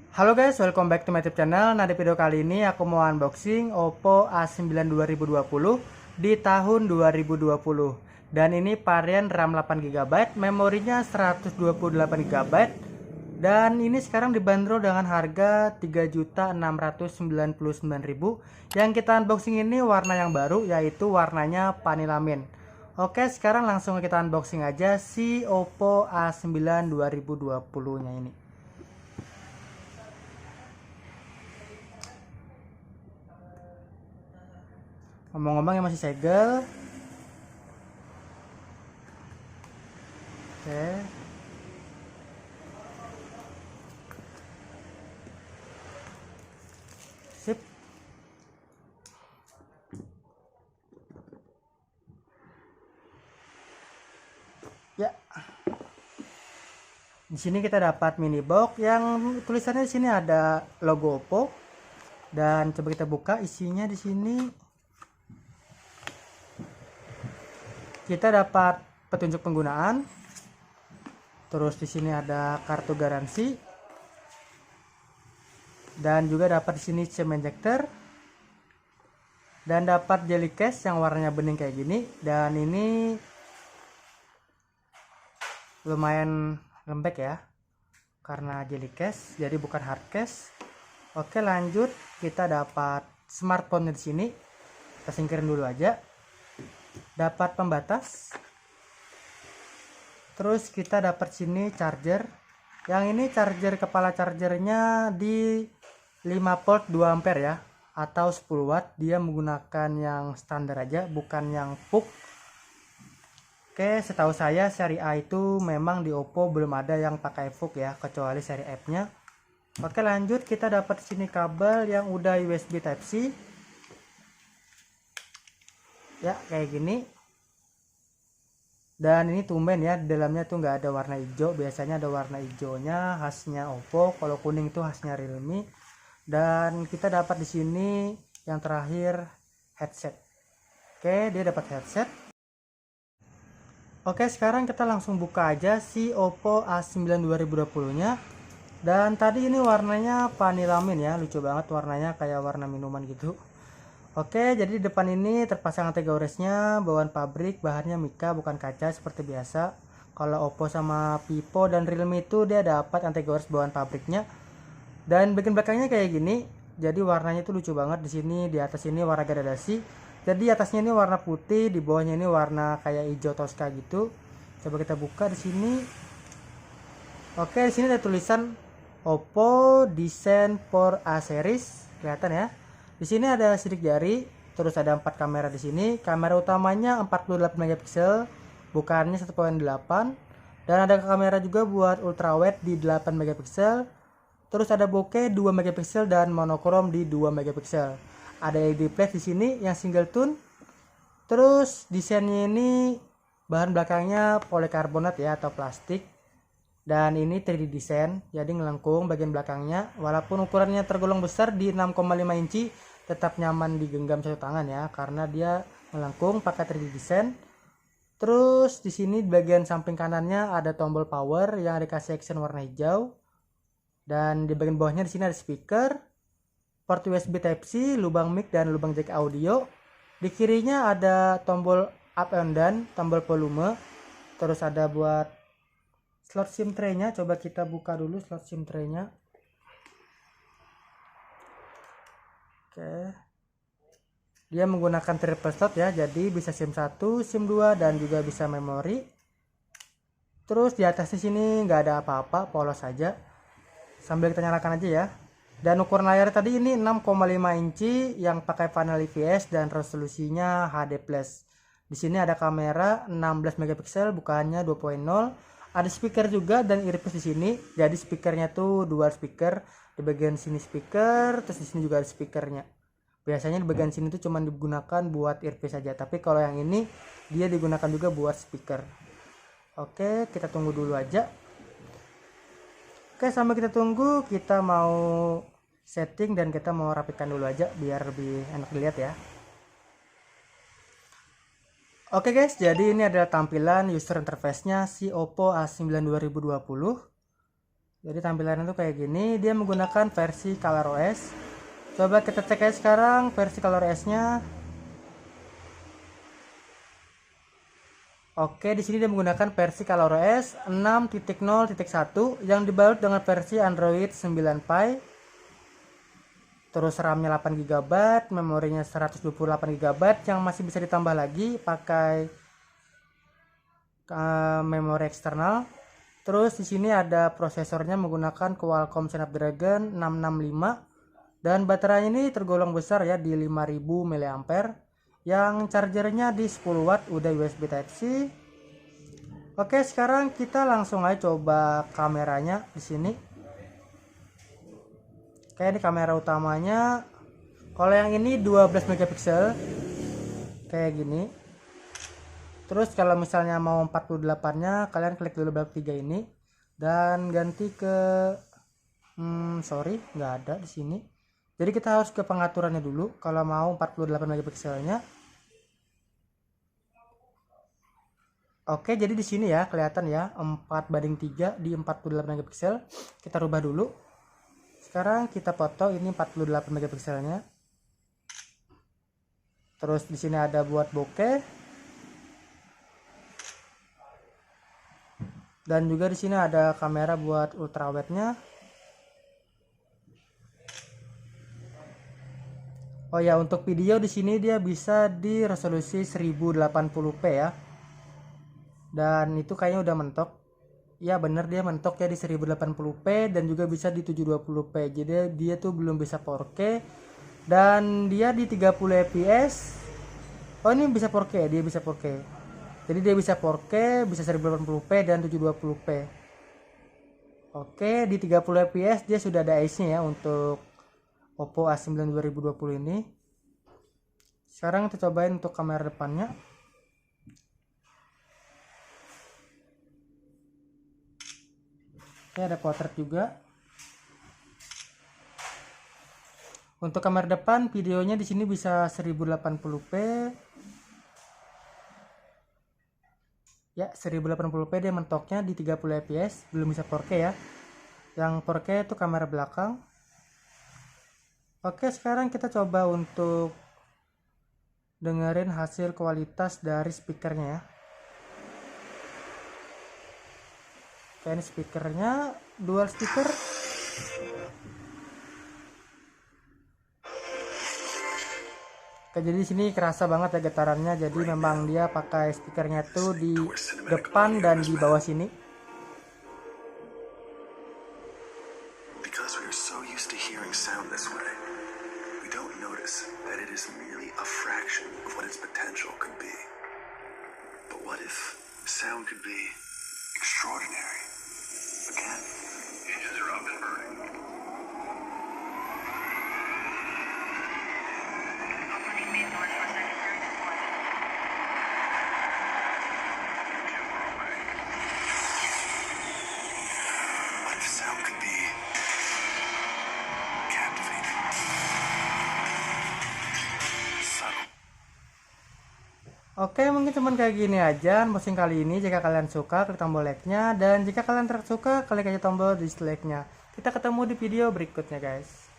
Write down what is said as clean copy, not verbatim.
Halo guys, welcome back to my YouTube channel. Nah, di video kali ini aku mau unboxing Oppo A9 2020 di tahun 2020. Dan ini varian RAM 8 GB, memorinya 128 GB. Dan ini sekarang dibanderol dengan harga 3.699.000. Yang kita unboxing ini warna yang baru, yaitu warnanya Panilamin. Oke, sekarang langsung kita unboxing aja si Oppo A9 2020 nya ini. Ngomong-ngomong yang masih segel. Oke. Sip. Ya. Di sini kita dapat mini box yang tulisannya di sini ada logo Oppo. Dan coba kita buka isinya di sini. Kita dapat petunjuk penggunaan. Terus di sini ada kartu garansi. Dan juga dapat di sini SIM injector. Dan dapat jelly case yang warnanya bening kayak gini. Dan ini lumayan lembek ya, karena jelly case, jadi bukan hard case. Oke, lanjut kita dapat smartphone di sini. Kita singkirin dulu aja. Dapat pembatas. Terus kita dapat sini charger. Yang ini charger, kepala chargernya di 5 volt 2 ampere ya, atau 10 watt. Dia menggunakan yang standar aja, bukan yang PUK. Oke, setahu saya seri A itu memang di Oppo belum ada yang pakai PUK ya, kecuali seri F-nya. Oke, lanjut kita dapat sini kabel yang udah USB Type C. Ya, kayak gini. Dan ini tumben ya, di dalamnya tuh nggak ada warna hijau. Biasanya ada warna hijaunya, khasnya Oppo. Kalau kuning itu khasnya Realme. Dan kita dapat di sini yang terakhir headset. Oke, dia dapat headset. Oke, sekarang kita langsung buka aja si Oppo A9 2020 nya. Dan tadi ini warnanya Panilamin ya, lucu banget warnanya, kayak warna minuman gitu. Oke, jadi di depan ini terpasang anti-gores-nya, bawaan pabrik, bahannya mika bukan kaca seperti biasa. Kalau Oppo sama Vivo dan Realme itu dia dapat anti-gores bawaan pabriknya. Dan bagian belakangnya kayak gini. Jadi warnanya itu lucu banget. Di sini di atas ini warna gradasi. Jadi atasnya ini warna putih, di bawahnya ini warna kayak hijau toska gitu. Coba kita buka di sini. Oke, di sini ada tulisan Oppo Design for A series, kelihatan ya. Di sini ada sidik jari, terus ada 4 kamera di sini. Kamera utamanya 48 megapiksel, bukannya 1.8. Dan ada kamera juga buat ultrawide di 8 megapiksel. Terus ada bokeh 2 megapiksel dan monokrom di 2 megapiksel. Ada LED flash di sini yang single tone. Terus desainnya ini bahan belakangnya polikarbonat ya, atau plastik. Dan ini 3D design, jadi ngelengkung bagian belakangnya. Walaupun ukurannya tergolong besar di 6,5 inci, tetap nyaman digenggam satu tangan ya, karena dia melengkung pakai 3D design. Terus di sini bagian samping kanannya ada tombol power yang dikasih action warna hijau. Dan di bagian bawahnya di sini ada speaker, port USB Type C, lubang mic dan lubang jack audio. Di kirinya ada tombol up and down, tombol volume. Terus ada buat slot SIM tray-nya. Coba kita buka dulu slot SIM tray-nya. Oke. Dia menggunakan triple slot ya, jadi bisa SIM 1, SIM 2 dan juga bisa memori. Terus di atas di sini nggak ada apa-apa, polos saja. Sambil kita nyalakan aja ya. Dan ukuran layar tadi ini 6,5 inci yang pakai panel IPS dan resolusinya HD+. Di sini ada kamera 16 megapiksel, bukannya 2.0. Ada speaker juga dan earpiece di sini. Jadi speakernya tuh dual speaker. Di bagian sini speaker, terus di sini juga ada speakernya. Biasanya di bagian sini tuh cuma digunakan buat earpiece saja, tapi kalau yang ini dia digunakan juga buat speaker. Oke, kita tunggu dulu aja. Oke, sambil kita tunggu, kita mau setting dan kita mau rapikan dulu aja biar lebih enak dilihat ya. Oke guys, jadi ini adalah tampilan user interface-nya si Oppo A9 2020. Jadi tampilannya tuh kayak gini. Dia menggunakan versi ColorOS. Coba kita cek aja sekarang versi ColorOS-nya. Oke, di sini dia menggunakan versi ColorOS 6.0.1 yang dibalut dengan versi Android 9 Pie. Terus RAM-nya 8 GB, memorinya 128 GB yang masih bisa ditambah lagi pakai memori eksternal. Terus di sini ada prosesornya menggunakan Qualcomm Snapdragon 665 dan baterainya ini tergolong besar ya di 5000 mAh. Yang chargernya di 10 watt udah USB Type-C. Oke, sekarang kita langsung aja coba kameranya di sini. Kayak ini kamera utamanya. Kalau yang ini 12 megapiksel kayak gini. Terus kalau misalnya mau 48-nya, kalian klik dulu blok 3 ini dan ganti ke sorry, nggak ada di sini. Jadi kita harus ke pengaturannya dulu kalau mau 48 megapikselnya. Oke, jadi di sini ya kelihatan ya 4:3 di 48 megapiksel. Kita rubah dulu. Sekarang kita foto ini 48 megapikselnya. Terus di sini ada buat bokeh. Dan juga di sini ada kamera buat ultrawide-nya. Oh ya, untuk video di sini dia bisa di resolusi 1080p ya. Dan itu kayaknya udah mentok. Ya bener, dia mentok ya di 1080p dan juga bisa di 720p. Jadi dia tuh belum bisa 4K dan dia di 30 fps. Oh, ini bisa 4K, dia bisa 4K. Jadi dia bisa 4K, bisa 1080p dan 720p. Oke, di 30 fps dia sudah ada IC-nya ya untuk Oppo A9 2020 ini. Sekarang kita cobain untuk kamera depannya. Oke, ada potret juga. Untuk kamera depan videonya di sini bisa 1080p. Ya, 1080p dia mentoknya di 30 fps, belum bisa 4K ya. Yang 4K itu kamera belakang. Oke, sekarang kita coba untuk dengerin hasil kualitas dari speakernya ya. Oke, ini speakernya dual speaker. Oke, jadi di sini kerasa banget ya getarannya. Jadi memang dia pakai speakernya tuh di depan dan di bawah sini. Because we are so used to hearing sound this way, we don't notice that it is merely a fraction of what its potential could be. But what if sound could be extraordinary? Again, hinges are up and burning. What if sound could be captivating? Subtle. Oke, mungkin cuman kayak gini aja unboxing kali ini. Jika kalian suka, klik tombol like-nya, dan jika kalian tidak suka, klik aja tombol dislike-nya. Kita ketemu di video berikutnya guys.